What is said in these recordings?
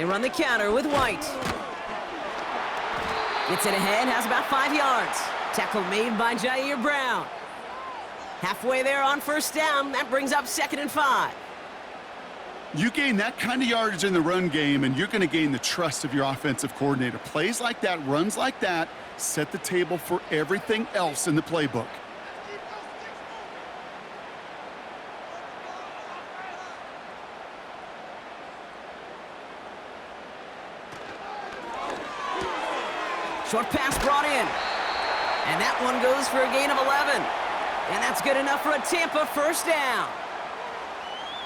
They run the counter with White. Gets it ahead, has about 5 yards. Tackle made by Jair Brown. Halfway there on first down. That brings up 2nd and 5. You gain that kind of yardage in the run game, and you're going to gain the trust of your offensive coordinator. Plays like that, runs like that, set the table for everything else in the playbook. Short pass brought in. And that one goes for a gain of 11. And that's good enough for a Tampa first down.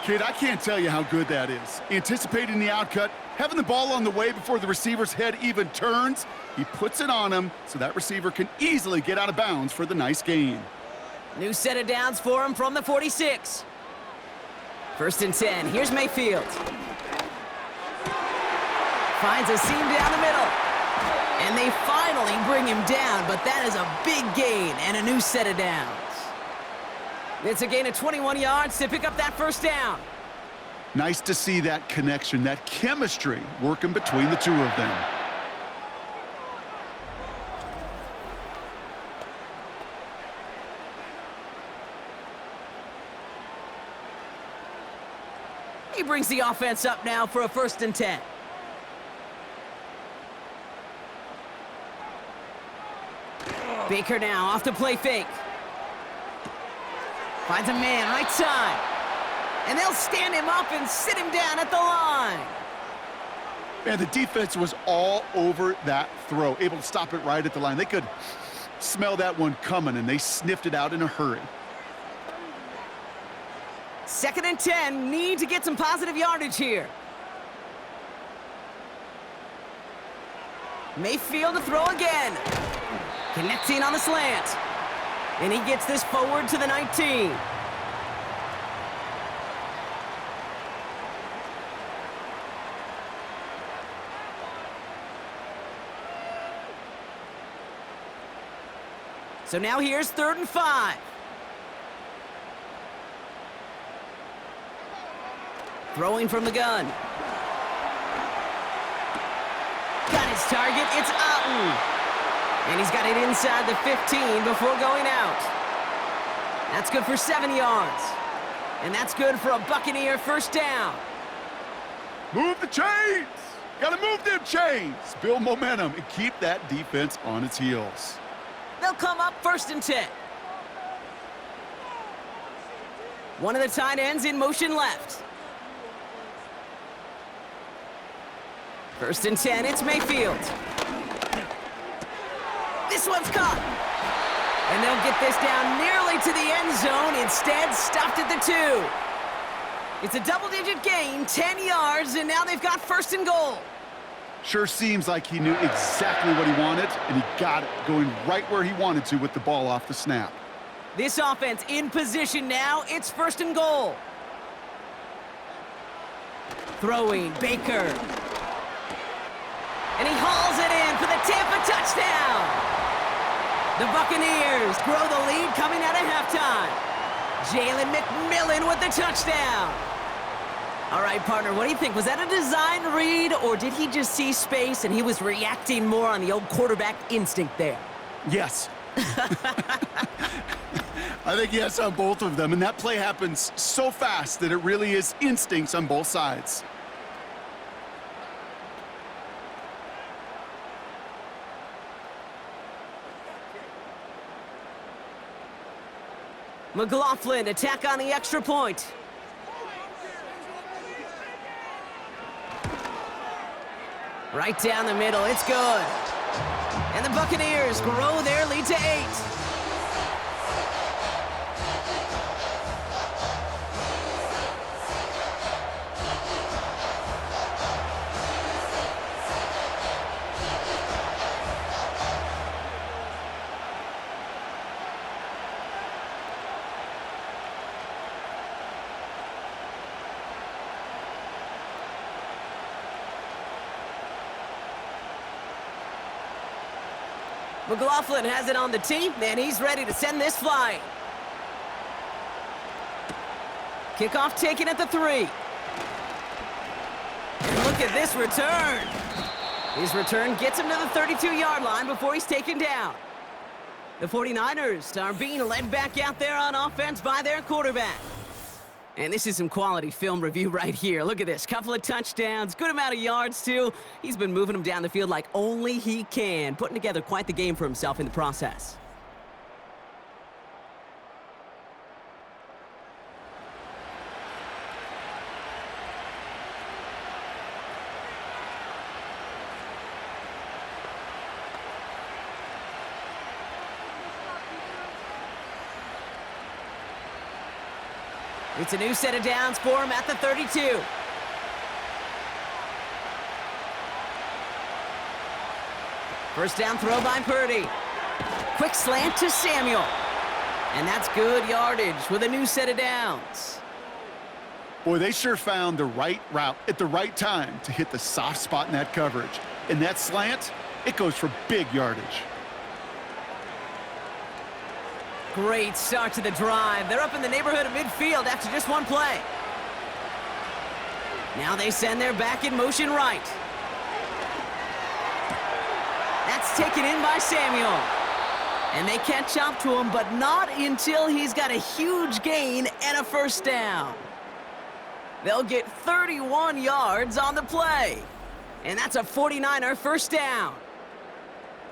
Kid, I can't tell you how good that is. Anticipating the outcut, having the ball on the way before the receiver's head even turns. He puts it on him so that receiver can easily get out of bounds for the nice gain. New set of downs for him from the 46. 1st and 10. Here's Mayfield. Finds a seam down the middle. And they finally bring him down, but that is a big gain and a new set of downs. It's a gain of 21 yards to pick up that first down. Nice to see that connection, that chemistry working between the two of them. He brings the offense up now for a 1st and 10. Baker now off the play fake. Finds a man right side. And they'll stand him up and sit him down at the line. Man, the defense was all over that throw, able to stop it right at the line. They could smell that one coming, and they sniffed it out in a hurry. 2nd and 10, need to get some positive yardage here. Mayfield to throw again. Connecting on the slant. And he gets this forward to the 19. So now here's 3rd and 5. Throwing from the gun. Got his target. It's Otten. And he's got it inside the 15 before going out. That's good for 7 yards. And that's good for a Buccaneer first down. Move the chains! Gotta move them chains! Build momentum and keep that defense on its heels. They'll come up 1st and 10. One of the tight ends in motion left. 1st and 10, it's Mayfield. This one's caught. And they'll get this down nearly to the end zone. Instead, stopped at the 2. It's a double-digit gain, 10 yards, and now they've got 1st and goal. Sure seems like he knew exactly what he wanted, and he got it going right where he wanted to with the ball off the snap. This offense in position now. It's 1st and goal. Throwing, Baker. And he hauls it in for the Tampa touchdown. The Buccaneers grow the lead coming out of halftime. Jalen McMillan with the touchdown. All right, partner, what do you think? Was that a design read, or did he just see space and he was reacting more on the old quarterback instinct there? Yes. I think yes on both of them, and that play happens so fast that it really is instincts on both sides. McLaughlin, attack on the extra point. Right down the middle, it's good. And the Buccaneers grow their lead to 8. McLaughlin has it on the tee, and he's ready to send this flying. Kickoff taken at the 3. And look at this return. His return gets him to the 32-yard line before he's taken down. The 49ers are being led back out there on offense by their quarterback. And this is some quality film review right here. Look at this. Couple of touchdowns, good amount of yards, too. He's been moving them down the field like only he can, putting together quite the game for himself in the process. It's a new set of downs for him at the 32. First down throw by Purdy. Quick slant to Samuel. And that's good yardage with a new set of downs. Boy, they sure found the right route at the right time to hit the soft spot in that coverage. And that slant, it goes for big yardage. Great start to the drive. They're up in the neighborhood of midfield after just one play. Now they send their back in motion right. That's taken in by Samuel. And they catch up to him, but not until he's got a huge gain and a first down. They'll get 31 yards on the play. And that's a 49er first down.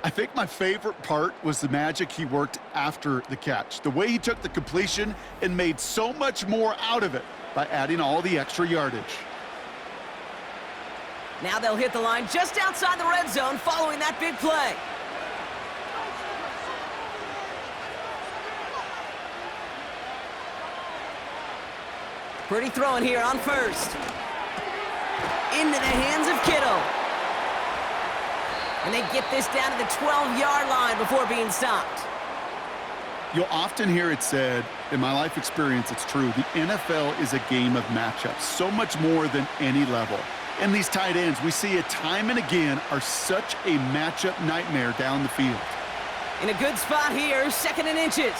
I think my favorite part was the magic he worked after the catch. The way he took the completion and made so much more out of it by adding all the extra yardage. Now they'll hit the line just outside the red zone following that big play. Pretty throwing here on first. Into the hands of Kittle. And they get this down to the 12-yard line before being stopped. You'll often hear it said, in my life experience, it's true, the NFL is a game of matchups, so much more than any level. And these tight ends, we see it time and again, are such a matchup nightmare down the field. In a good spot here, 2nd and inches.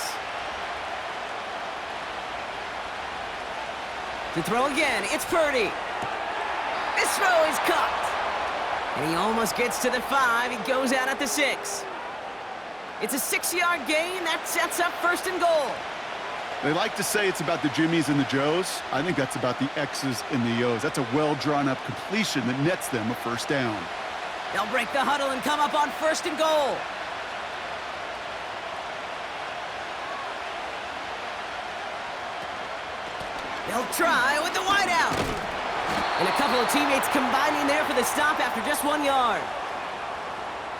To throw again, it's Purdy. This throw is caught. And he almost gets to the 5. He goes out at the 6. It's a 6-yard gain. That sets up 1st and goal. They like to say it's about the Jimmies and the Joes. I think that's about the X's and the O's. That's a well-drawn-up completion that nets them a first down. They'll break the huddle and come up on 1st and goal. They'll try with the wideout. And a couple of teammates combining there for the stop after just 1 yard.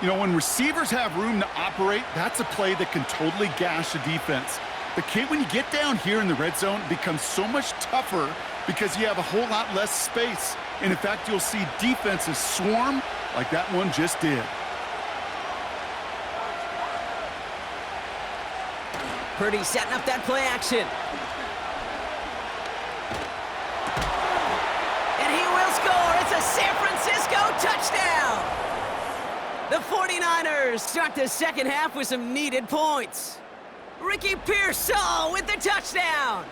You know, when receivers have room to operate, that's a play that can totally gash a defense. But Kate, when you get down here in the red zone, it becomes so much tougher because you have a whole lot less space. And in fact, you'll see defenses swarm like that one just did. Purdy setting up that play action. It's a San Francisco touchdown! The 49ers start the second half with some needed points. Ricky Pearsall with the touchdown!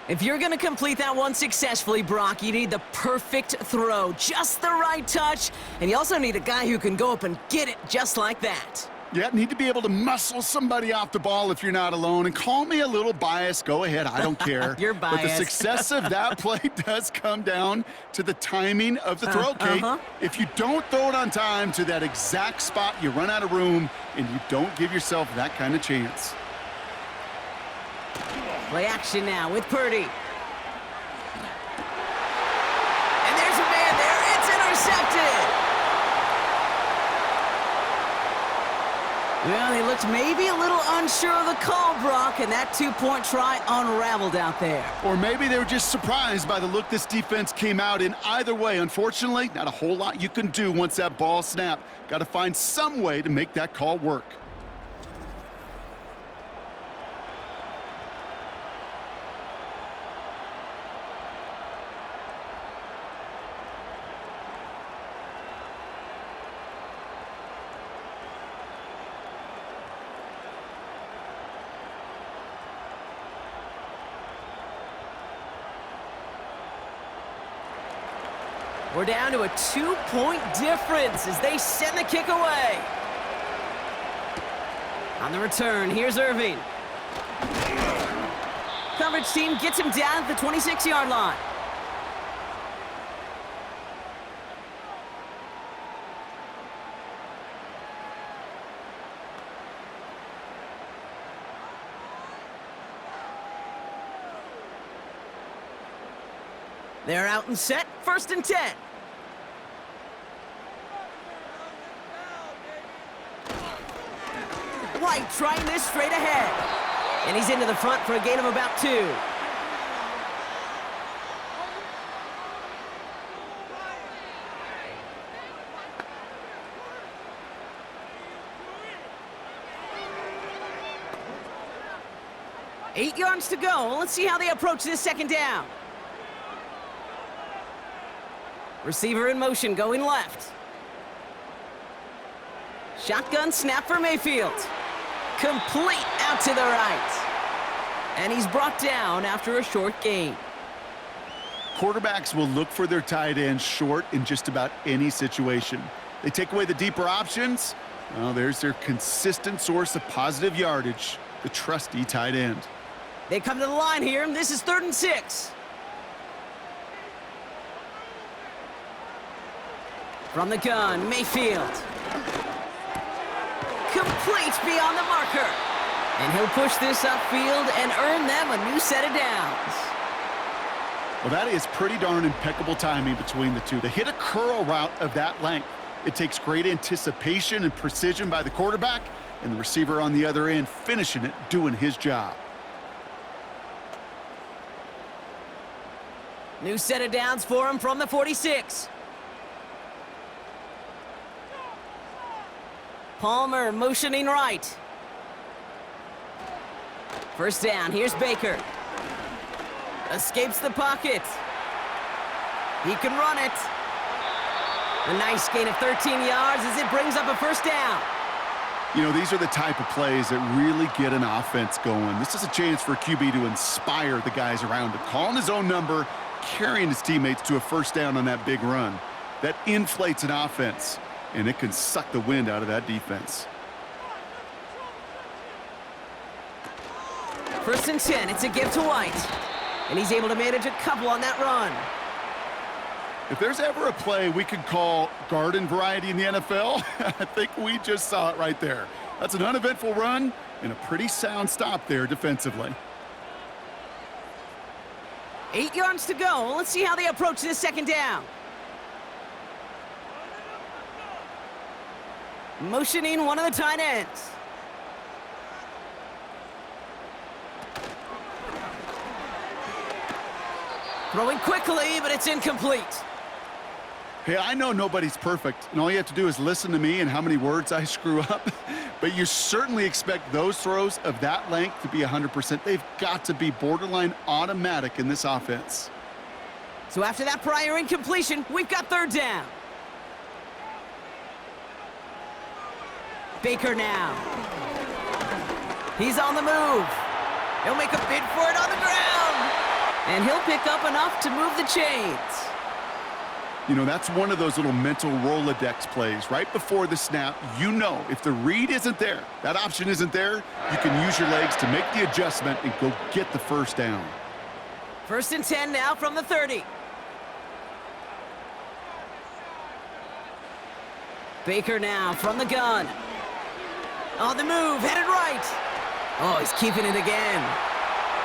If you're going to complete that one successfully, Brock, you need the perfect throw, just the right touch, and you also need a guy who can go up and get it just like that. Yeah, need to be able to muscle somebody off the ball if you're not alone. And call me a little biased. Go ahead. I don't care. You're biased. But the success of that play does come down to the timing of the throw, Kate. If you don't throw it on time to that exact spot, you run out of room, and you don't give yourself that kind of chance. Play action now with Purdy. And there's a man there. It's intercepted. Well, he looked maybe a little unsure of the call, Brock, and that two-point try unraveled out there. Or maybe they were just surprised by the look this defense came out in. Either way, unfortunately, not a whole lot you can do once that ball snapped. Got to find some way to make that call work. We're down to a 2-point difference as they send the kick away. On the return, here's Irving. Coverage team gets him down at the 26-yard line. They're out and set, 1st and 10. White trying this straight ahead. And he's into the front for a gain of about 2. Eight yards to go. Let's see how they approach this 2nd down. Receiver in motion, going left. Shotgun snap for Mayfield. Complete out to the right. And he's brought down after a short gain. Quarterbacks will look for their tight end short in just about any situation. They take away the deeper options. Well, there's their consistent source of positive yardage, the trusty tight end. They come to the line here, and this is 3rd and 6. From the gun, Mayfield. Complete beyond the marker. And he'll push this upfield and earn them a new set of downs. Well, that is pretty darn impeccable timing between the two. To hit a curl route of that length, it takes great anticipation and precision by the quarterback, and the receiver on the other end finishing it, doing his job. New set of downs for him from the 46. Palmer motioning right. 1st down, here's Baker. Escapes the pocket. He can run it. A nice gain of 13 yards as it brings up a 1st down. You know, these are the type of plays that really get an offense going. This is a chance for a QB to inspire the guys around him. Calling his own number, carrying his teammates to a 1st down on that big run. That inflates an offense, and it can suck the wind out of that defense. 1st and 10, it's a give to White. And he's able to manage a couple on that run. If there's ever a play we could call garden variety in the NFL, I think we just saw it right there. That's an uneventful run and a pretty sound stop there defensively. 8 yards to go. Let's see how they approach this 2nd down. Motioning one of the tight ends. Throwing quickly, but it's incomplete. Hey, I know nobody's perfect, and all you have to do is listen to me and how many words I screw up. But you certainly expect those throws of that length to be 100%. They've got to be borderline automatic in this offense. So after that prior incompletion, we've got 3rd down. Baker now. He's on the move. He'll make a bid for it on the ground. And he'll pick up enough to move the chains. You know, that's one of those little mental Rolodex plays. Right before the snap, you know if the read isn't there, that option isn't there, you can use your legs to make the adjustment and go get the 1st down. 1st and 10 now from the 30. Baker now from the gun. On the move, headed right. Oh, he's keeping it again.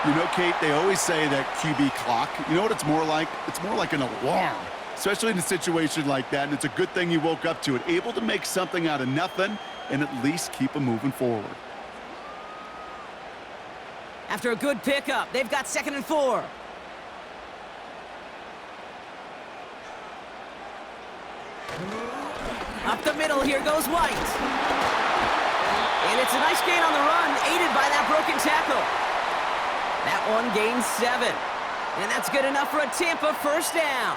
You know, Kate, they always say that QB clock, you know what it's more like? It's more like an alarm, especially in a situation like that, and it's a good thing you woke up to it, able to make something out of nothing and at least keep them moving forward. After a good pickup, they've got 2nd and 4. Up the middle, here goes White. And it's a nice gain on the run, aided by that broken tackle. That one gains 7. And that's good enough for a Tampa 1st down.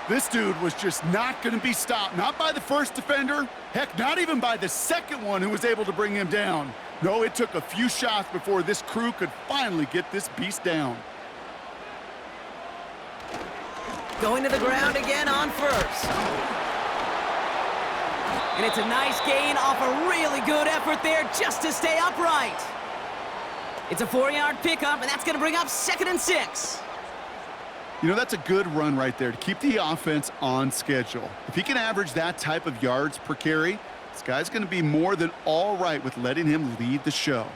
This dude was just not going to be stopped, not by the first defender, heck, not even by the second one who was able to bring him down. No, it took a few shots before this crew could finally get this beast down. Going to the ground again on first. And it's a nice gain off a really good effort there just to stay upright. It's a 4-yard pickup, and that's going to bring up 2nd and 6. You know, that's a good run right there to keep the offense on schedule. If he can average that type of yards per carry, this guy's going to be more than all right with letting him lead the show.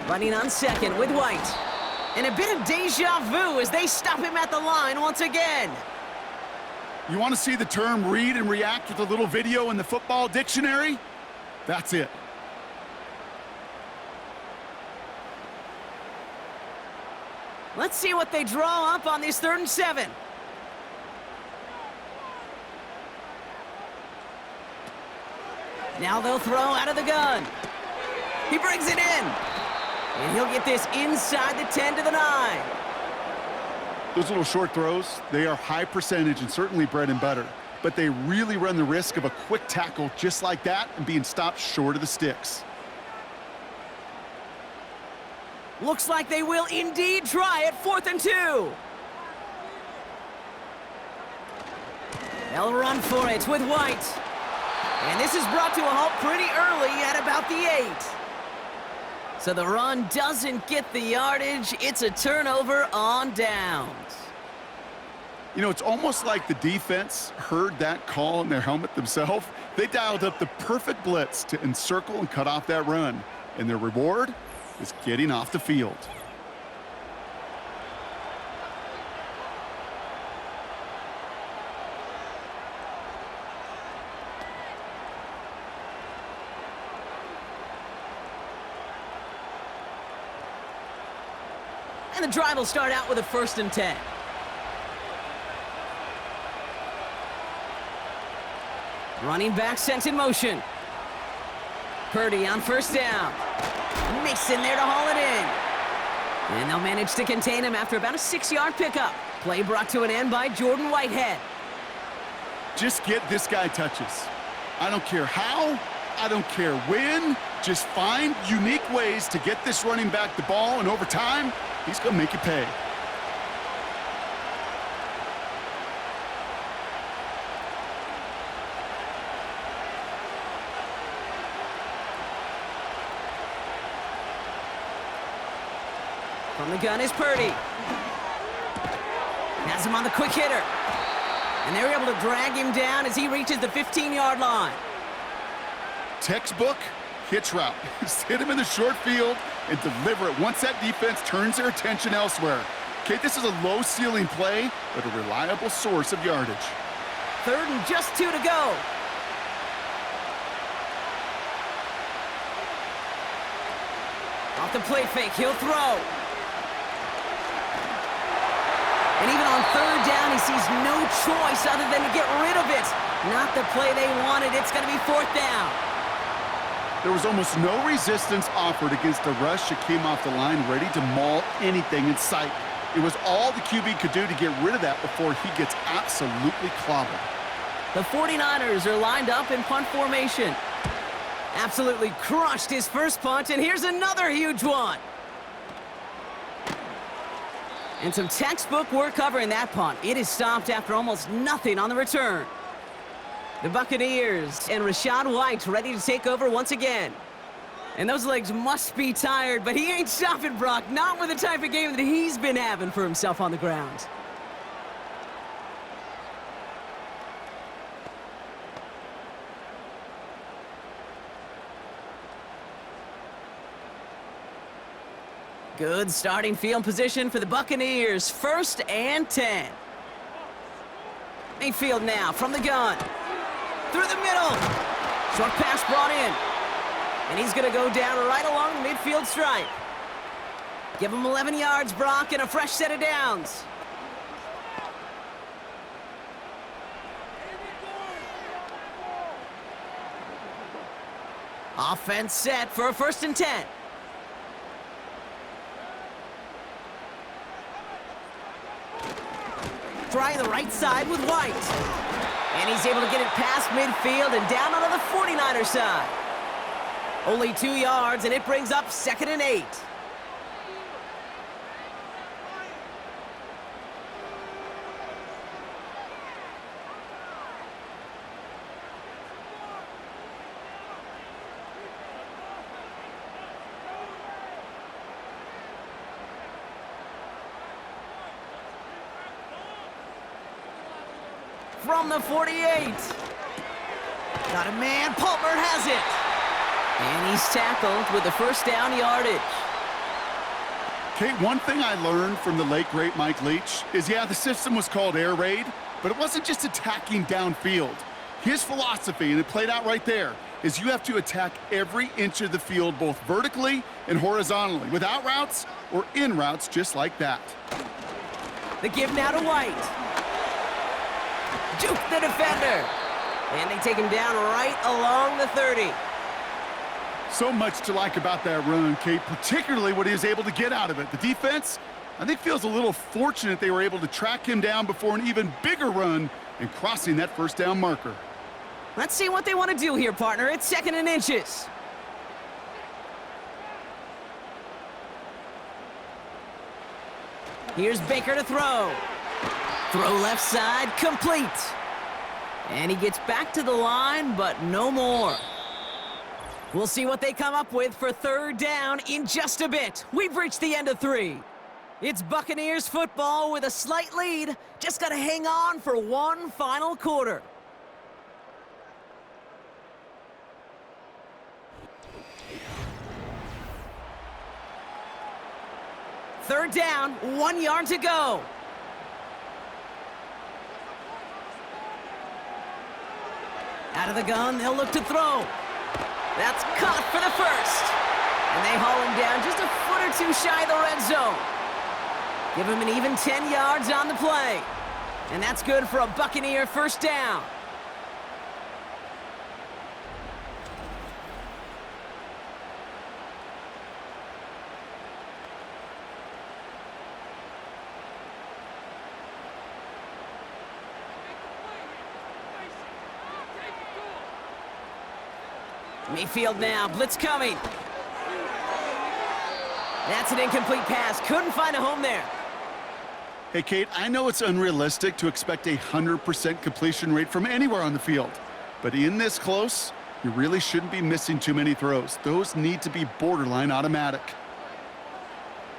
Running on 2nd with White. And a bit of deja vu as they stop him at the line once again. You want to see the term read and react with a little video in the football dictionary? That's it. Let's see what they draw up on this 3rd and 7. Now they'll throw out of the gun. He brings it in. And he'll get this inside the 10 to the 9. Those little short throws, they are high percentage and certainly bread and butter. But they really run the risk of a quick tackle just like that and being stopped short of the sticks. Looks like they will indeed try it. 4th and 2. They'll run for it with White. And this is brought to a halt pretty early at about the 8. So the run doesn't get the yardage. It's a turnover on downs. You know, it's almost like the defense heard that call in their helmet themselves. They dialed up the perfect blitz to encircle and cut off that run. And their reward is getting off the field. And the drive will start out with a 1st and 10. Running back sent in motion. Purdy on 1st down. Mason there to haul it in. And they'll manage to contain him after about a 6-yard pickup. Play brought to an end by Jordan Whitehead. Just get this guy touches. I don't care how, I don't care when. Just find unique ways to get this running back the ball, and over time, he's going to make you pay. From the gun is Purdy. Has him on the quick hitter. And they're able to drag him down as he reaches the 15-yard line. Textbook hitch route. Just hit him in the short field and deliver it once that defense turns their attention elsewhere. Okay, this is a low-ceiling play, but a reliable source of yardage. 3rd and just 2 to go. Off the play fake, he'll throw. And even on 3rd down, he sees no choice other than to get rid of it. Not the play they wanted. It's going to be 4th down. There was almost no resistance offered against a rush that came off the line ready to maul anything in sight. It was all the QB could do to get rid of that before he gets absolutely clobbered. The 49ers are lined up in punt formation. Absolutely crushed his first punt, and here's another huge one. And some textbook work covering that punt. It is stopped after almost nothing on the return. The Buccaneers and Rachaad White ready to take over once again. And those legs must be tired, but he ain't stopping, Brock. Not with the type of game that he's been having for himself on the ground. Good starting field position for the Buccaneers. 1st and 10. Mayfield now from the gun. Through the middle. Short pass brought in. And he's going to go down right along the midfield stripe. Give him 11 yards, Brock, and a fresh set of downs. Offense set for a 1st and 10. Trying the right side with White. And he's able to get it past midfield and down onto the 49er side. Only 2 yards, and it brings up 2nd and 8. From the 48. Got a man. Palmer has it. And he's tackled with the first down yardage. Kate, one thing I learned from the late, great Mike Leach is, yeah, the system was called air raid, but it wasn't just attacking downfield. His philosophy, and it played out right there, is you have to attack every inch of the field, both vertically and horizontally, without routes or in routes just like that. The give now to White. Juke the defender. And they take him down right along the 30. So much to like about that run, Kate, particularly what he was able to get out of it. The defense, I think, feels a little fortunate they were able to track him down before an even bigger run and crossing that first down marker. Let's see what they want to do here, partner. It's 2nd and inches. Here's Baker to throw. Throw left side, complete. And he gets back to the line, but no more. We'll see what they come up with for 3rd down in just a bit. We've reached the end of 3. It's Buccaneers football with a slight lead. Just got to hang on for one final quarter. Third down, 1 yard to go. Out of the gun, they'll look to throw. That's caught for the first. And they haul him down just a foot or 2 shy of the red zone. Give him an even 10 yards on the play. And that's good for a Buccaneer first down. Mayfield now, blitz coming. That's an incomplete pass. Couldn't find a home there. Hey, Kate, I know it's unrealistic to expect a 100% completion rate from anywhere on the field. But in this close, you really shouldn't be missing too many throws. Those need to be borderline automatic.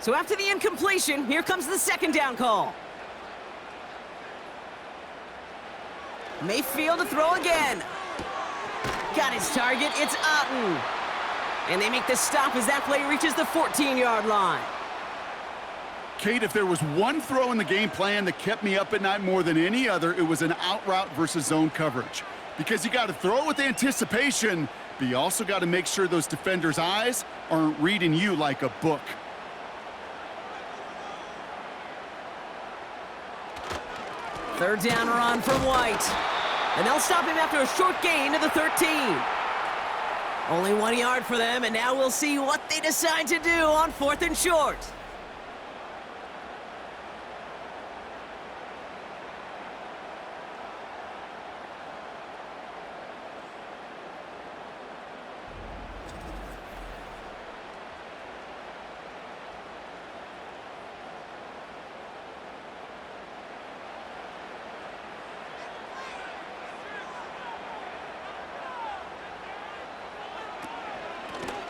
So after the incompletion, here comes the 2nd down call. Mayfield to throw again. Got his target, it's Otten. And they make the stop as that play reaches the 14-yard line. Kate, if there was one throw in the game plan that kept me up at night more than any other, it was an out route versus zone coverage. Because you got to throw with anticipation, but you also got to make sure those defenders' eyes aren't reading you like a book. Third down run from White. And they'll stop him after a short gain to the 13. Only 1 yard for them, and now we'll see what they decide to do on 4th and short.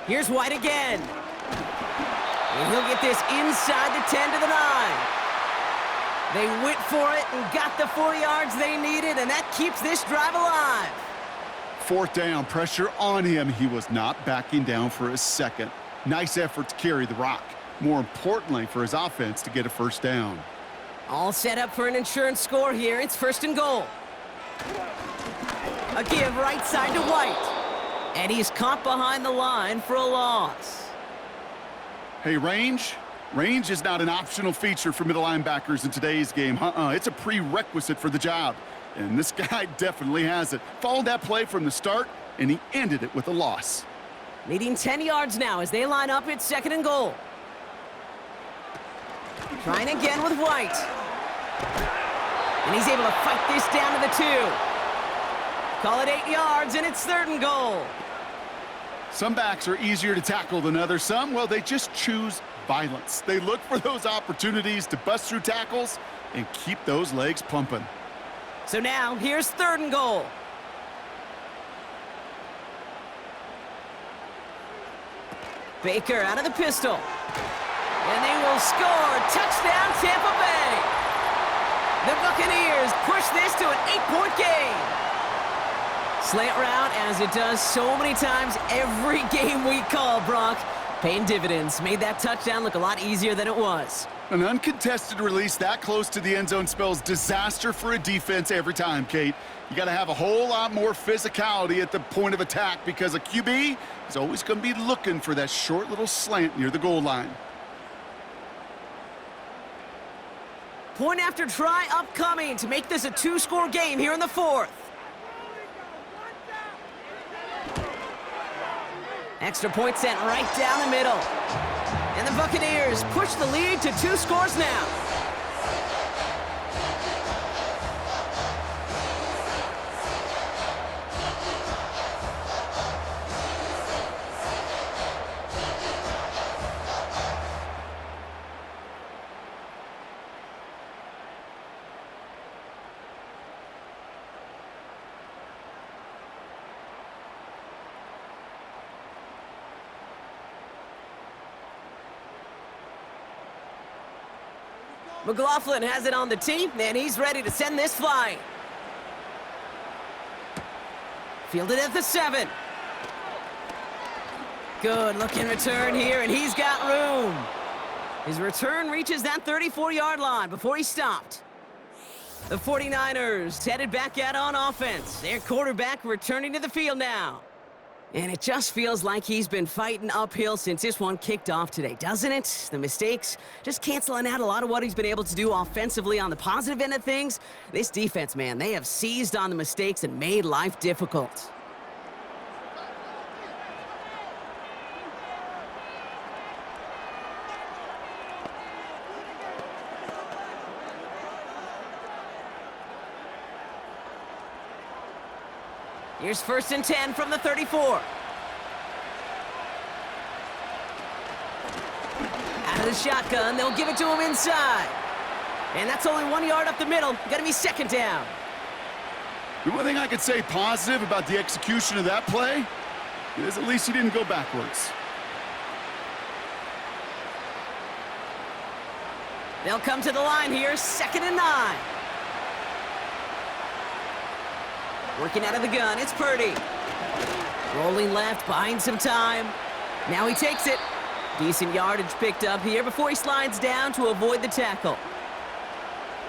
Here's White again. And he'll get this inside the 10 to the 9. They went for it and got the 4 yards they needed, and that keeps this drive alive. 4th down, pressure on him. He was not backing down for a second. Nice effort to carry the rock. More importantly, for his offense to get a first down. All set up for an insurance score here. It's 1st and goal. A give right side to White. And he's caught behind the line for a loss. Hey, range? Range is not an optional feature for middle linebackers in today's game. It's a prerequisite for the job. And this guy definitely has it. Followed that play from the start, and he ended it with a loss. Needing 10 yards now as they line up. It's 2nd and goal. Trying again with White. And he's able to fight this down to the 2. Call it 8 yards, and it's 3rd and goal. Some backs are easier to tackle than others. Some, well, they just choose violence. They look for those opportunities to bust through tackles and keep those legs pumping. So now, here's 3rd and goal. Baker out of the pistol. And they will score. Touchdown, Tampa Bay. The Buccaneers push this to an 8-point game. Slant route, as it does so many times every game we call, Brock. Paying dividends. Made that touchdown look a lot easier than it was. An uncontested release that close to the end zone spells disaster for a defense every time, Kate. You got to have a whole lot more physicality at the point of attack because a QB is always going to be looking for that short little slant near the goal line. Point after try upcoming to make this a 2-score game here in the 4th. Extra point sent right down the middle. And the Buccaneers push the lead to 2 scores now. McLaughlin has it on the tee, and he's ready to send this flying. Fielded at the 7. Good looking return here, and he's got room. His return reaches that 34-yard line before he stopped. The 49ers headed back out on offense. Their quarterback returning to the field now. And it just feels like he's been fighting uphill since this one kicked off today, doesn't it? The mistakes just canceling out a lot of what he's been able to do offensively on the positive end of things. This defense, man, they have seized on the mistakes and made life difficult. Here's 1st and 10 from the 34. Out of the shotgun, they'll give it to him inside. And that's only 1 yard up the middle. Gonna be 2nd down. The one thing I could say positive about the execution of that play is at least he didn't go backwards. They'll come to the line here, 2nd and 9. Working out of the gun, it's Purdy. Rolling left, buying some time. Now he takes it. Decent yardage picked up here before he slides down to avoid the tackle.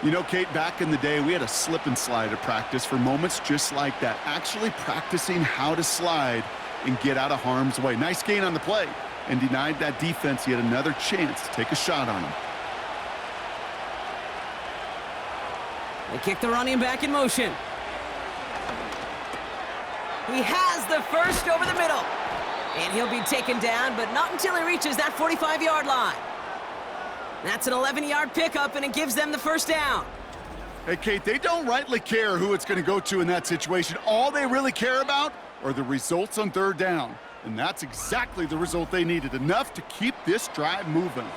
You know, Kate, back in the day, we had a slip and slide at practice for moments just like that. Actually practicing how to slide and get out of harm's way. Nice gain on the play, and denied that defense yet another chance to take a shot on him. They kick the running back in motion. He has the first over the middle. And he'll be taken down, but not until he reaches that 45-yard line. That's an 11-yard pickup, and it gives them the 1st down. Hey, Kate, they don't rightly care who it's going to go to in that situation. All they really care about are the results on 3rd down. And that's exactly the result they needed, enough to keep this drive moving.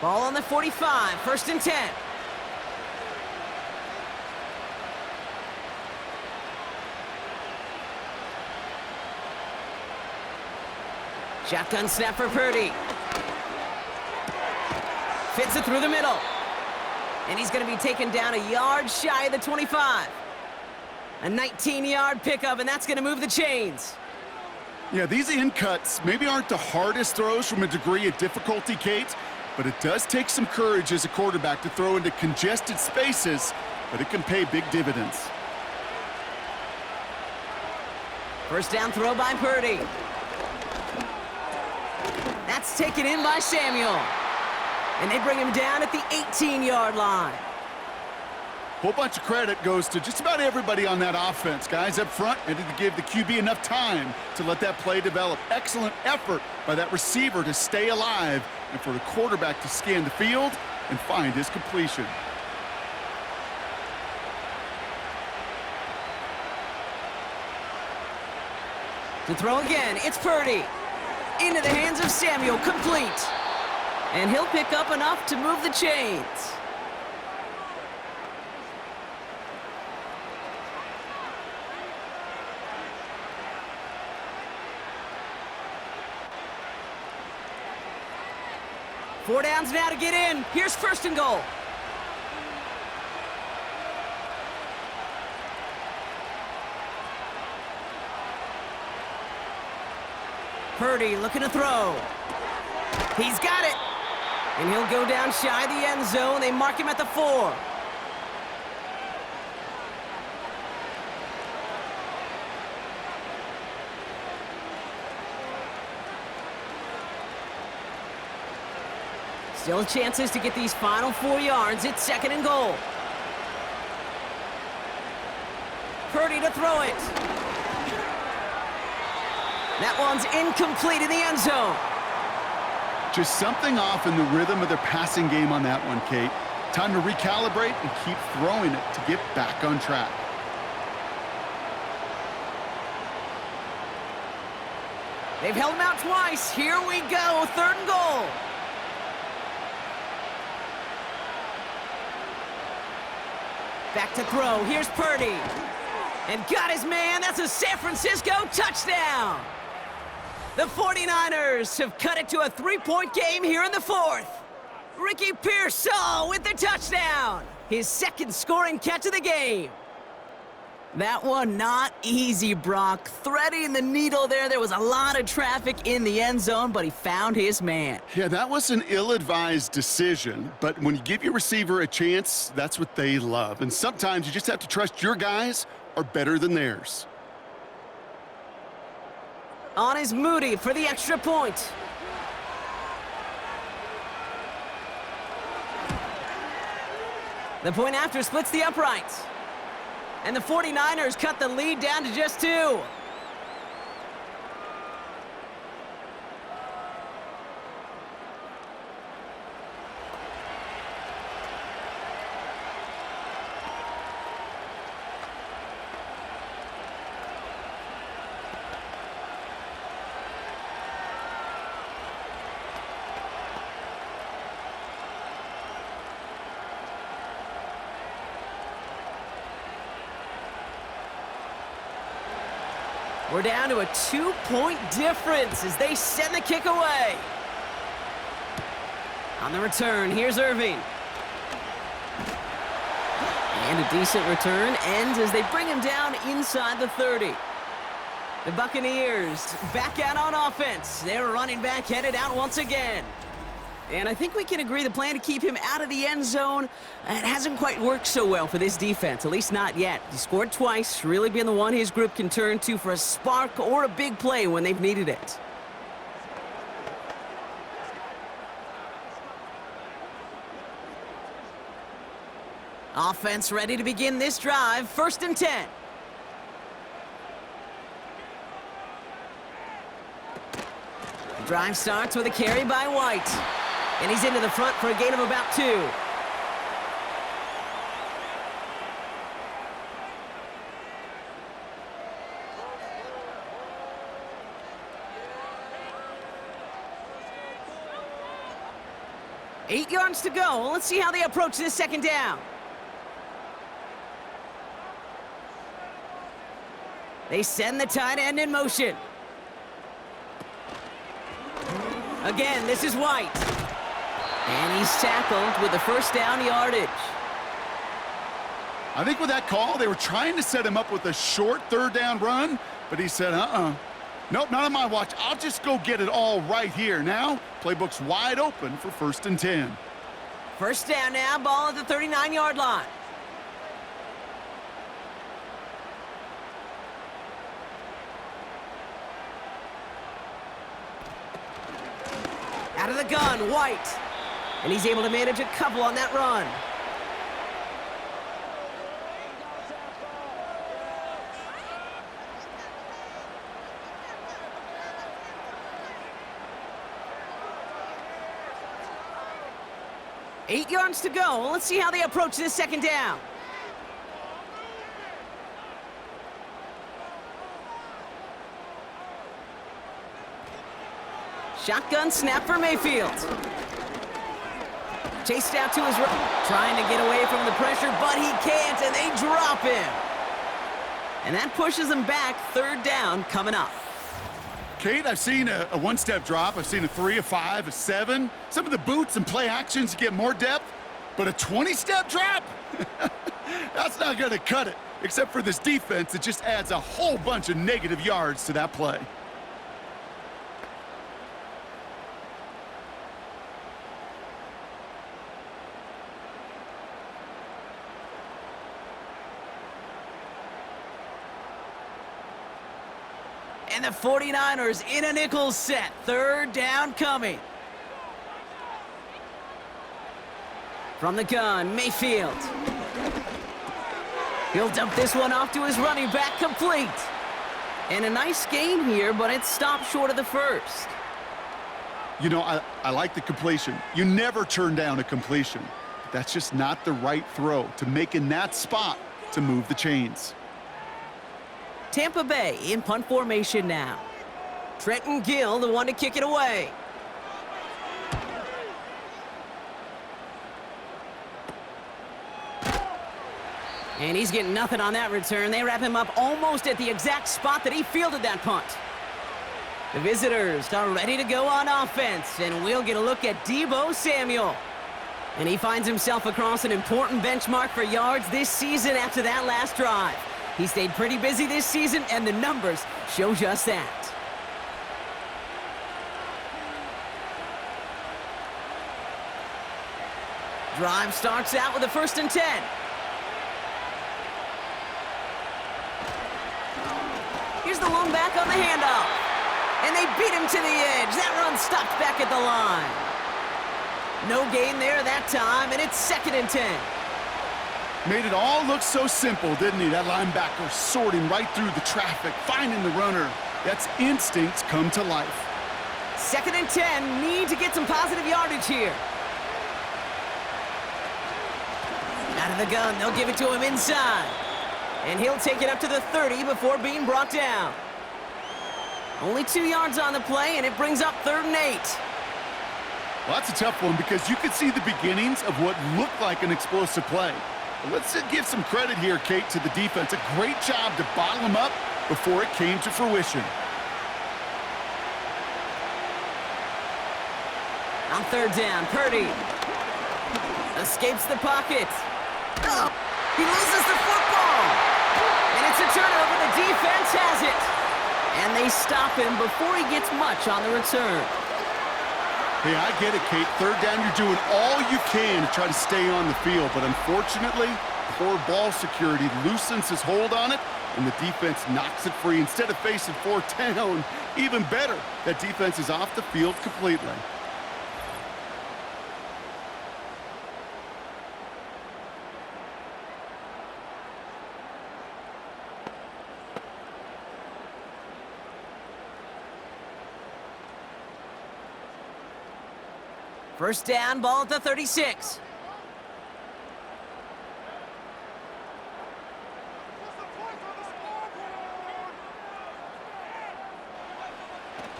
Ball on the 45, 1st and 10. Shotgun snap for Purdy. Fits it through the middle. And he's going to be taken down a yard shy of the 25. A 19-yard pickup, and that's going to move the chains. Yeah, these in cuts maybe aren't the hardest throws from a degree of difficulty, Kate, but it does take some courage as a quarterback to throw into congested spaces, but it can pay big dividends. 1st down throw by Purdy. That's taken in by Samuel. And they bring him down at the 18-yard line. Whole bunch of credit goes to just about everybody on that offense. Guys up front needed to give the QB enough time to let that play develop. Excellent effort by that receiver to stay alive and for the quarterback to scan the field and find his completion. To throw again, it's Purdy. Into the hands of Samuel, complete. And he'll pick up enough to move the chains. Four downs now to get in. Here's first and goal. Purdy looking to throw. He's got it. And he'll go down shy of the end zone. They mark him at the 4. Still chances to get these final 4 yards. It's second and goal. Purdy to throw it. That one's incomplete in the end zone. Just something off in the rhythm of their passing game on that one, Kate. Time to recalibrate and keep throwing it to get back on track. They've held him out twice. Here we go, third and goal. Back to throw. Here's Purdy. And got his man. That's a San Francisco touchdown. The 49ers have cut it to a 3-point game here in the 4th. Ricky Pearsall with the touchdown. His second scoring catch of the game. That one not easy, Brock. Threading the needle there. There was a lot of traffic in the end zone, but he found his man. Yeah, that was an ill-advised decision, but when you give your receiver a chance, that's what they love. And sometimes you just have to trust your guys are better than theirs. On is Moody for the extra point. The point after splits the uprights. And the 49ers cut the lead down to just 2. We're down to a 2-point difference as they send the kick away. On the return, here's Irving. And a decent return ends as they bring him down inside the 30. The Buccaneers back out on offense. Their running back headed out once again. And I think we can agree the plan to keep him out of the end zone, it hasn't quite worked so well for this defense, at least not yet. He scored twice, really being the one his group can turn to for a spark or a big play when they've needed it. Offense ready to begin this drive, 1st and 10. The drive starts with a carry by White. And he's into the front for a gain of about 2. Eight yards to go. Let's see how they approach this second down. They send the tight end in motion. Again, this is White. And he's tackled with the first down yardage. I think with that call, they were trying to set him up with a short 3rd down run, but he said, nope, not on my watch. I'll just go get it all right here. Now, playbook's wide open for 1st and 10. First down now, ball at the 39-yard line. Out of the gun, White. And he's able to manage a couple on that run. Eight yards to go. Let's see how they approach this second down. Shotgun snap for Mayfield. Chased out to his right, trying to get away from the pressure, but he can't, and they drop him. And that pushes him back. Third down coming up. Kate, I've seen a one-step drop. I've seen a 3, a 5, a 7. Some of the boots and play actions get more depth, but a 20-step drop? That's not going to cut it, except for this defense that just adds a whole bunch of negative yards to that play. And the 49ers in a nickel set. Third down coming. From the gun, Mayfield. He'll dump this one off to his running back, complete. And a nice gain here, but it stopped short of the first. You know, I like the completion. You never turn down a completion. But that's just not the right throw to make in that spot to move the chains. Tampa Bay in punt formation now. Trenton Gill, the one to kick it away. And he's getting nothing on that return. They wrap him up almost at the exact spot that he fielded that punt. The visitors are ready to go on offense, and we'll get a look at Deebo Samuel. And he finds himself across an important benchmark for yards this season after that last drive. He stayed pretty busy this season, and the numbers show just that. Drive starts out with a 1st and 10. Here's the lone back on the handoff. And they beat him to the edge. That run stopped back at the line. No gain there that time, and it's 2nd and 10. Made it all look so simple, didn't he? That linebacker sorting right through the traffic, finding the runner. That's instincts come to life. 2nd and 10, need to get some positive yardage here. Out of the gun, they'll give it to him inside. And he'll take it up to the 30 before being brought down. Only 2 yards on the play, and it brings up 3rd and 8. Well, that's a tough one because you could see the beginnings of what looked like an explosive play. Let's give some credit here, Kate, to the defense. A great job to bottle them up before it came to fruition. On 3rd down, Purdy escapes the pocket. Oh, he loses the football. And it's a turnover. The defense has it. And they stop him before he gets much on the return. Hey, I get it, Kate. 3rd down, you're doing all you can to try to stay on the field. But unfortunately, poor ball security loosens his hold on it, and the defense knocks it free. Instead of facing 4th down, even better, that defense is off the field completely. First down, ball at the 36.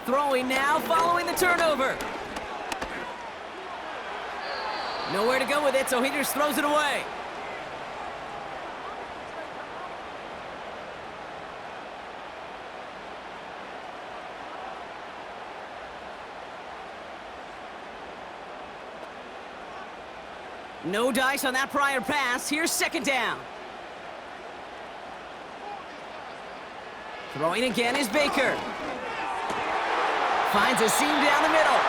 Throwing now, following the turnover. Nowhere to go with it, so he just throws it away. No dice on that prior pass. Here's 2nd down. Throwing again is Baker. Finds a seam down the middle.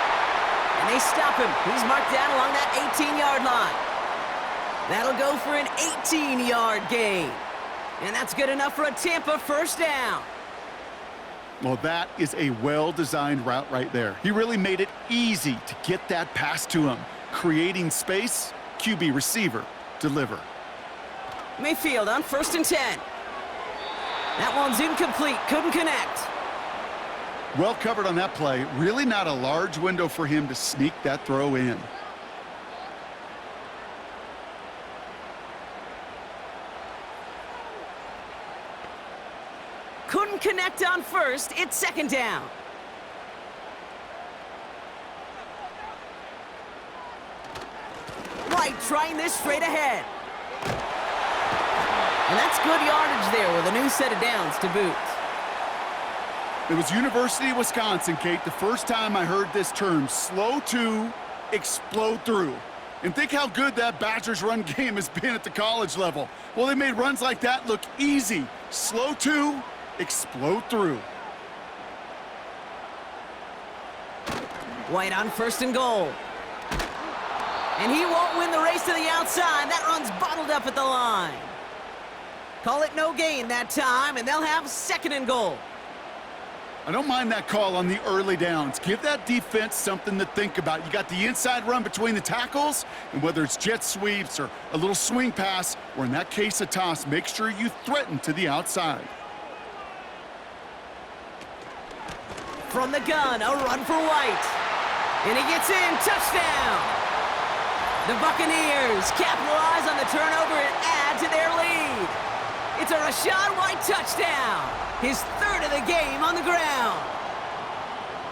And they stop him. He's marked down along that 18-yard line. That'll go for an 18-yard gain. And that's good enough for a Tampa 1st down. Well, that is a well-designed route right there. He really made it easy to get that pass to him. Creating space, QB receiver, deliver. Mayfield on 1st and 10. That one's incomplete, couldn't connect. Well covered on that play. Really not a large window for him to sneak that throw in. Couldn't connect on 1st, it's 2nd down. right, trying this straight ahead. And that's good yardage there with a new set of downs to boot. It was University of Wisconsin, Kate, the first time I heard this term, slow to explode through. And think how good that Badgers run game has been at the college level. Well, they made runs like that look easy. Slow to explode through. White on 1st and goal. And he won't win the race to the outside. That run's bottled up at the line. Call it no gain that time, and they'll have 2nd and goal. I don't mind that call on the early downs. Give that defense something to think about. You got the inside run between the tackles, and whether it's jet sweeps or a little swing pass, or in that case a toss, make sure you threaten to the outside. From the gun, a run for White. And he gets in, touchdown! The Buccaneers capitalize on the turnover and add to their lead. It's a Rachaad White touchdown, his 3rd of the game on the ground.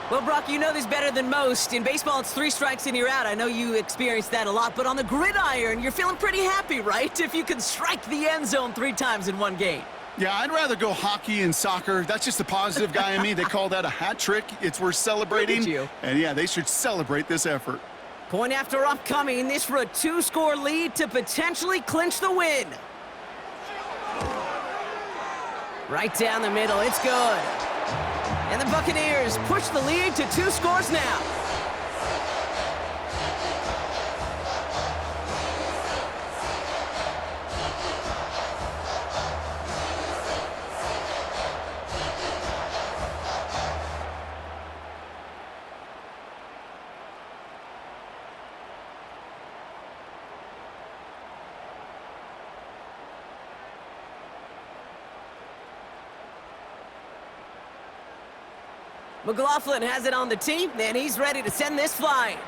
Well, Brock, you know this better than most. In baseball, it's 3 strikes and you're out. I know you experienced that a lot, but on the gridiron, you're feeling pretty happy, right? If you can strike the end zone 3 times in one game. Yeah, I'd rather go hockey and soccer. That's just the positive guy in me. They call that a hat trick. It's worth celebrating. Look at you. And yeah, they should celebrate this effort. Point after upcoming, this for a 2-score lead to potentially clinch the win. Right down the middle, it's good. And the Buccaneers push the lead to 2 scores now. McLaughlin has it on the tee, and he's ready to send this flying.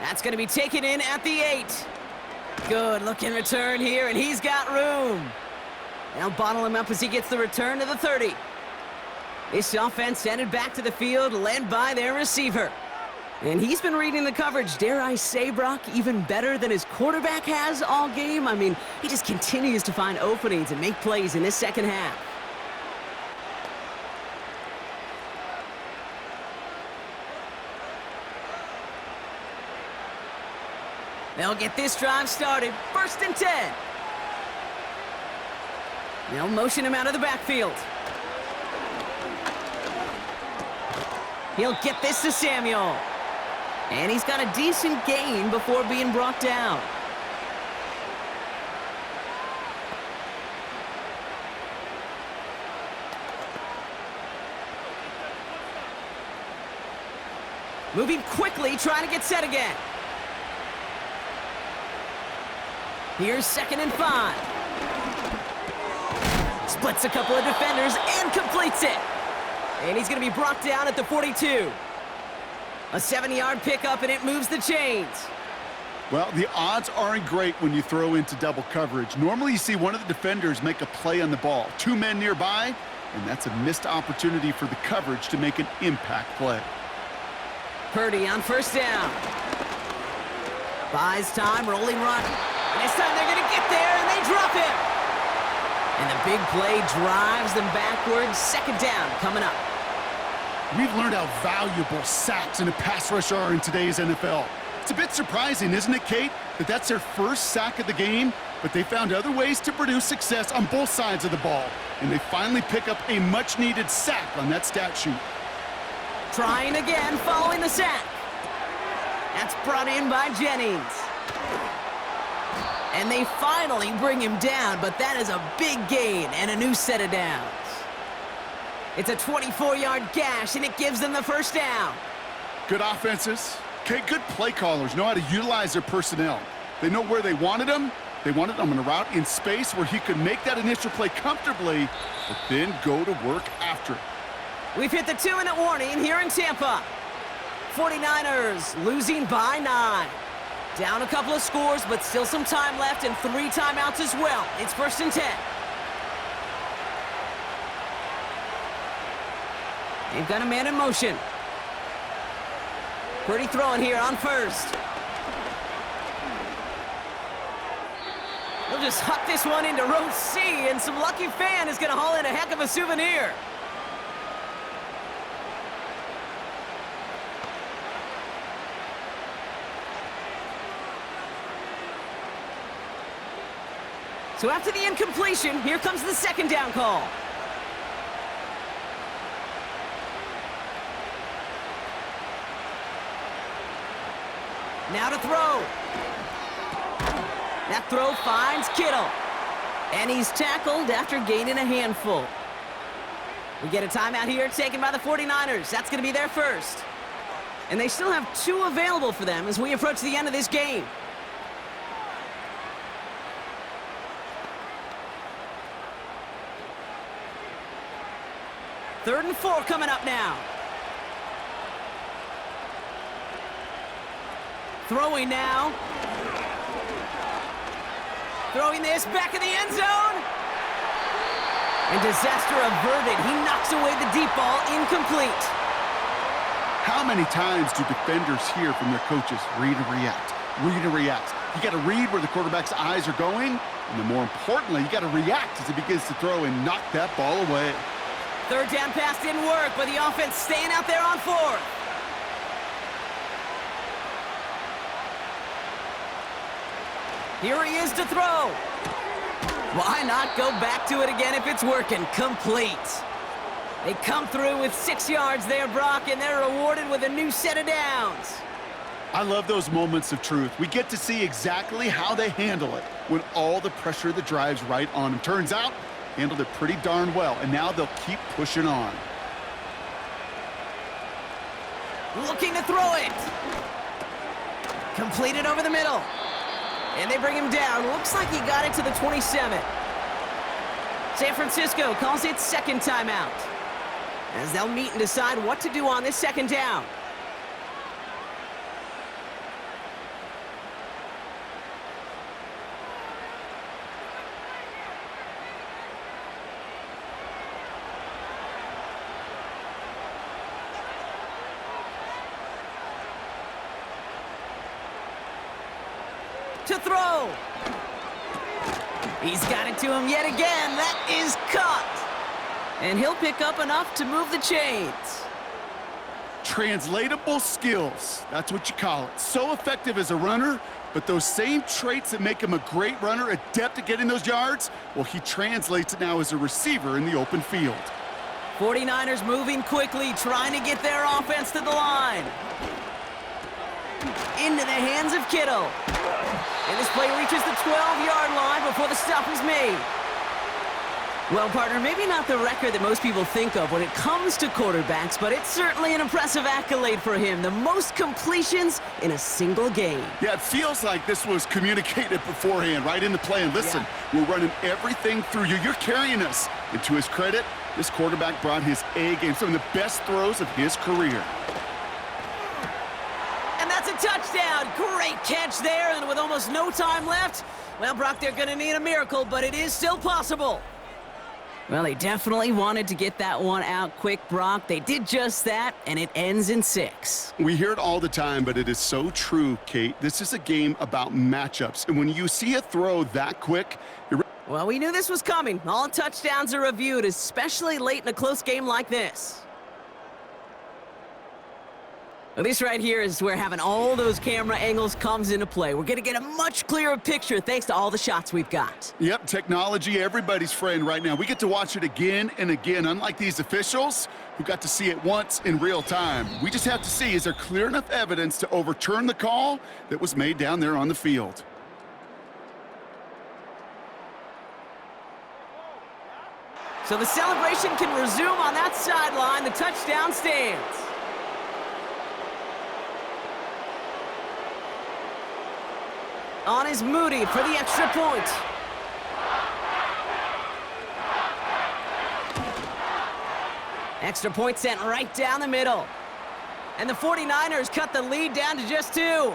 That's going to be taken in at the 8. Good looking return here, and he's got room. They'll bottle him up as he gets the return to the 30. This offense headed back to the field, led by their receiver. And he's been reading the coverage, dare I say, Brock, even better than his quarterback has all game. I mean, he just continues to find openings and make plays in this second half. They'll get this drive started. 1st and 10. They'll motion him out of the backfield. He'll get this to Samuel. And he's got a decent gain before being brought down. Moving quickly, trying to get set again. Here's 2nd and 5. Splits a couple of defenders and completes it. And he's going to be brought down at the 42. A 7-yard pickup, and it moves the chains. Well, the odds aren't great when you throw into double coverage. Normally you see one of the defenders make a play on the ball. 2 men nearby, and that's a missed opportunity for the coverage to make an impact play. Purdy on 1st down. Buys time, rolling run. And this time they're going to get there, and they drop him. And the big play drives them backwards. 2nd down coming up. We've learned how valuable sacks and a pass rush are in today's NFL. It's a bit surprising, isn't it, Kate, that that's their first sack of the game, but they found other ways to produce success on both sides of the ball, and they finally pick up a much-needed sack on that stat sheet. Trying again following the sack. That's brought in by Jennings. And they finally bring him down, but that is a big gain and a new set of downs. It's a 24-yard gash, and it gives them the 1st down. Good offenses. Okay, good play callers know how to utilize their personnel. They know where they wanted them. They wanted them on a route in space where he could make that initial play comfortably, but then go to work after it. We've hit the 2-minute warning here in Tampa. 49ers losing by 9. Down a couple of scores, but still some time left and 3 timeouts as well. It's 1st and 10. They've got a man in motion. Pretty throwing here on first. He'll just huck this one into row C, and some lucky fan is going to haul in a heck of a souvenir. So after the incompletion, here comes the second down call. Now to throw. That throw finds Kittle. And he's tackled after gaining a handful. We get a timeout here taken by the 49ers. That's going to be their first. And they still have 2 available for them as we approach the end of this game. Third and 4 coming up now. Throwing now. Throwing this back in the end zone. And disaster averted. He knocks away the deep ball, incomplete. How many times do defenders hear from their coaches, read and react, read and react? You got to read where the quarterback's eyes are going, and then more importantly, you got to react as he begins to throw and knock that ball away. Third down pass didn't work, but the offense staying out there on 4th. Here he is to throw. Why not go back to it again if it's working? Complete. They come through with 6 yards there, Brock, and they're rewarded with a new set of downs. I love those moments of truth. We get to see exactly how they handle it when all the pressure that drives right on them. Turns out, handled it pretty darn well, and now they'll keep pushing on. Looking to throw it. Completed over the middle. And they bring him down. Looks like he got it to the 27. San Francisco calls it second timeout, as they'll meet and decide what to do on this second down. To throw. He's got it to him yet again. That is caught. And he'll pick up enough to move the chains. Translatable skills. That's what you call it. So effective as a runner, but those same traits that make him a great runner, adept at getting those yards, well, he translates it now as a receiver in the open field. 49ers moving quickly, trying to get their offense to the line. Into the hands of Kittle. And this play reaches the 12-yard line before the stop is made. Well, partner, maybe not the record that most people think of when it comes to quarterbacks, but it's certainly an impressive accolade for him. The most completions in a single game. Yeah, it feels like this was communicated beforehand, right in the play. And listen, we're running everything through you. You're carrying us. And to his credit, this quarterback brought his A game, some of the best throws of his career. That's a touchdown. Great catch there, and with almost no time left, well, Brock, they're going to need a miracle, but it is still possible. Well, they definitely wanted to get that one out quick, Brock. They did just that, and it ends in 6. We hear it all the time, but it is so true, Kate. This is a game about matchups, and when you see a throw that quick, well, we knew this was coming. All touchdowns are reviewed, especially late in a close game like this. Well, this right here is where having all those camera angles comes into play. We're going to get a much clearer picture thanks to all the shots we've got. Yep, technology, everybody's friend right now. We get to watch it again and again, unlike these officials who got to see it once in real time. We just have to see, is there clear enough evidence to overturn the call that was made down there on the field? So the celebration can resume on that sideline. The touchdown stands. On is Moody for the extra point. Extra point sent right down the middle. And the 49ers cut the lead down to just 2.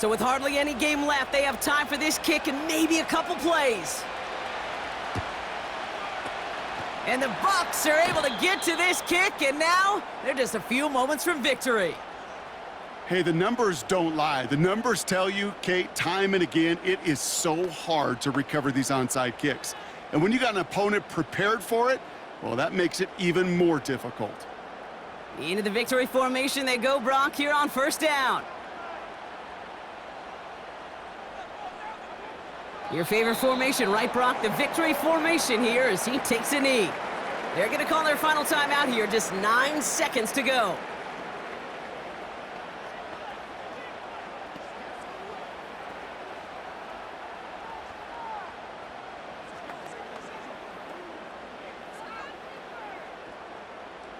So with hardly any game left, they have time for this kick and maybe a couple plays. And the Bucs are able to get to this kick, and now they're just a few moments from victory. Hey, the numbers don't lie. The numbers tell you, Kate, time and again, it is so hard to recover these onside kicks. And when you got an opponent prepared for it, well, that makes it even more difficult. Into the victory formation they go, Brock, here on first down. Your favorite formation, right, Brock? The victory formation here as he takes a knee. They're going to call their final timeout here. Just 9 seconds to go.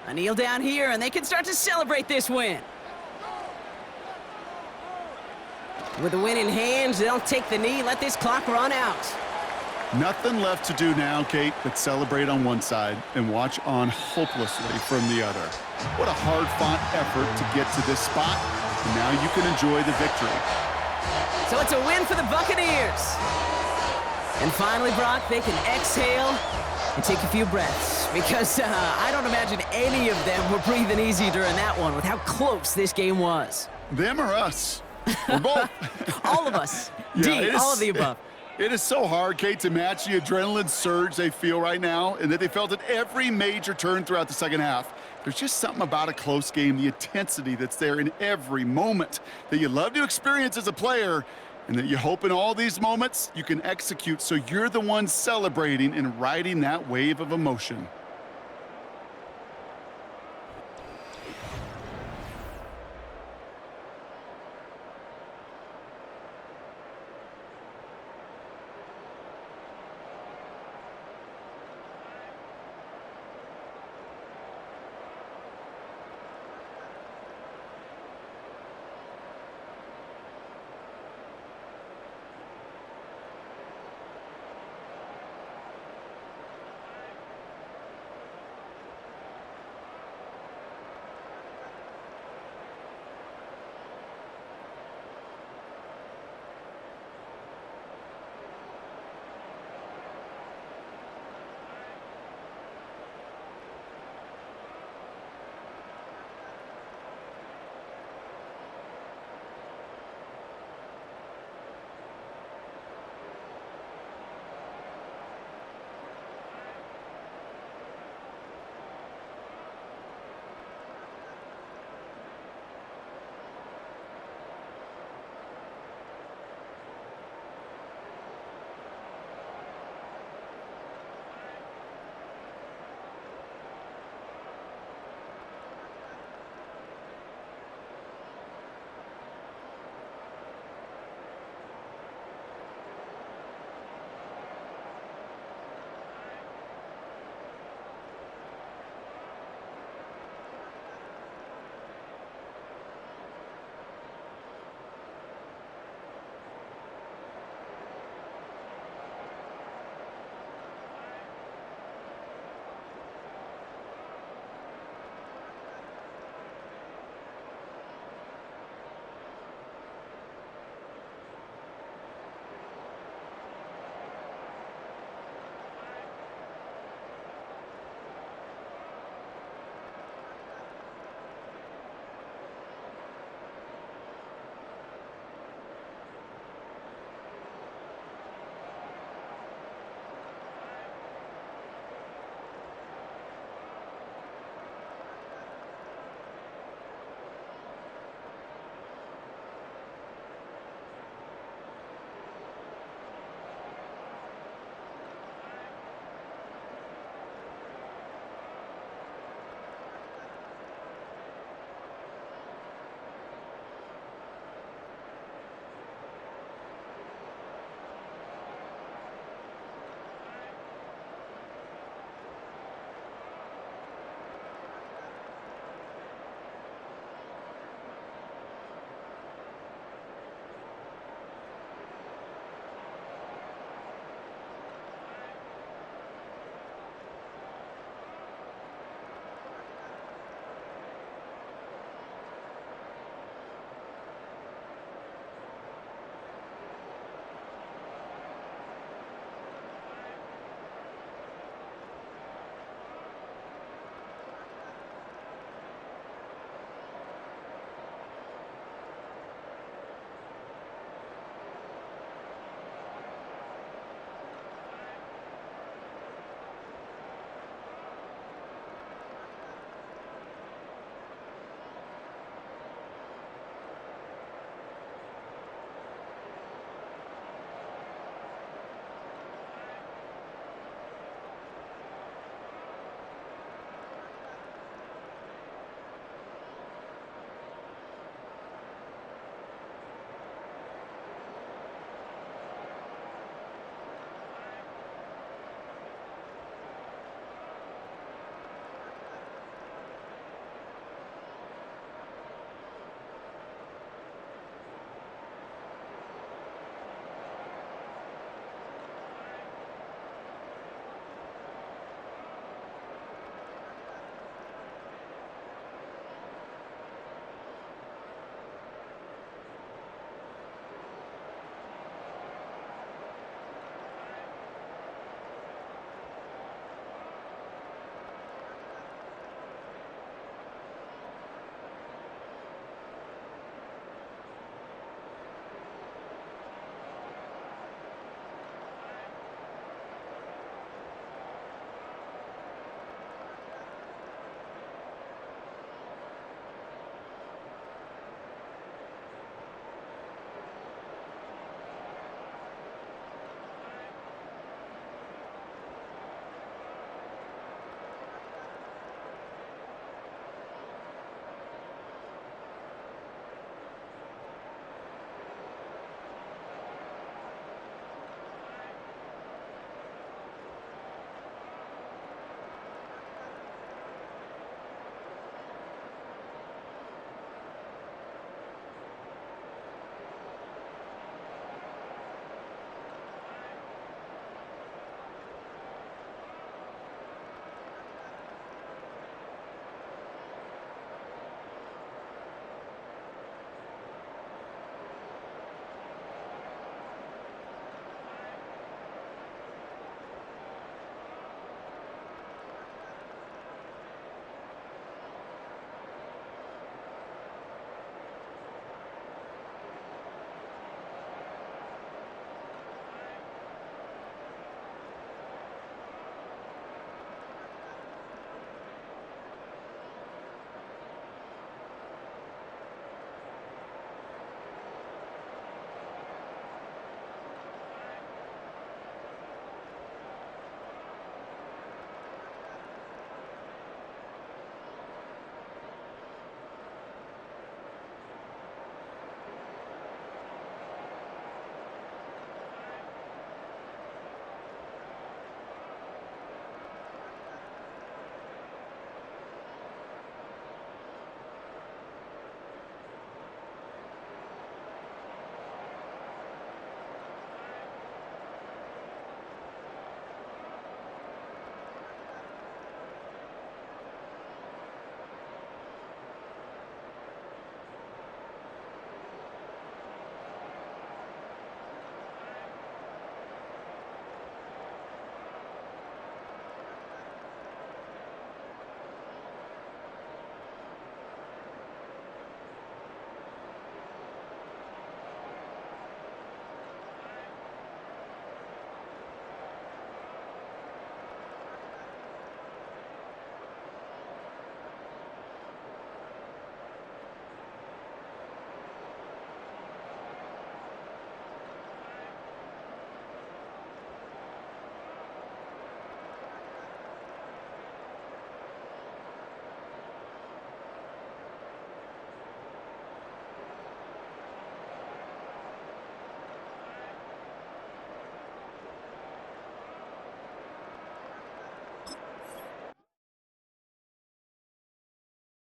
A kneel down here, and they can start to celebrate this win. With the win in hands, they'll take the knee, let this clock run out. Nothing left to do now, Kate, but celebrate on one side and watch on hopelessly from the other. What a hard-fought effort to get to this spot, and now you can enjoy the victory. So it's a win for the Buccaneers. And finally, Brock, they can exhale and take a few breaths, because I don't imagine any of them were breathing easy during that one with how close this game was. Them or us? We're both. All of us. Yeah, all of the above. It is so hard, Kate, to match the adrenaline surge they feel right now and that they felt at every major turn throughout the second half. There's just something about a close game, the intensity that's there in every moment that you love to experience as a player, and that you hope in all these moments you can execute so you're the one celebrating and riding that wave of emotion.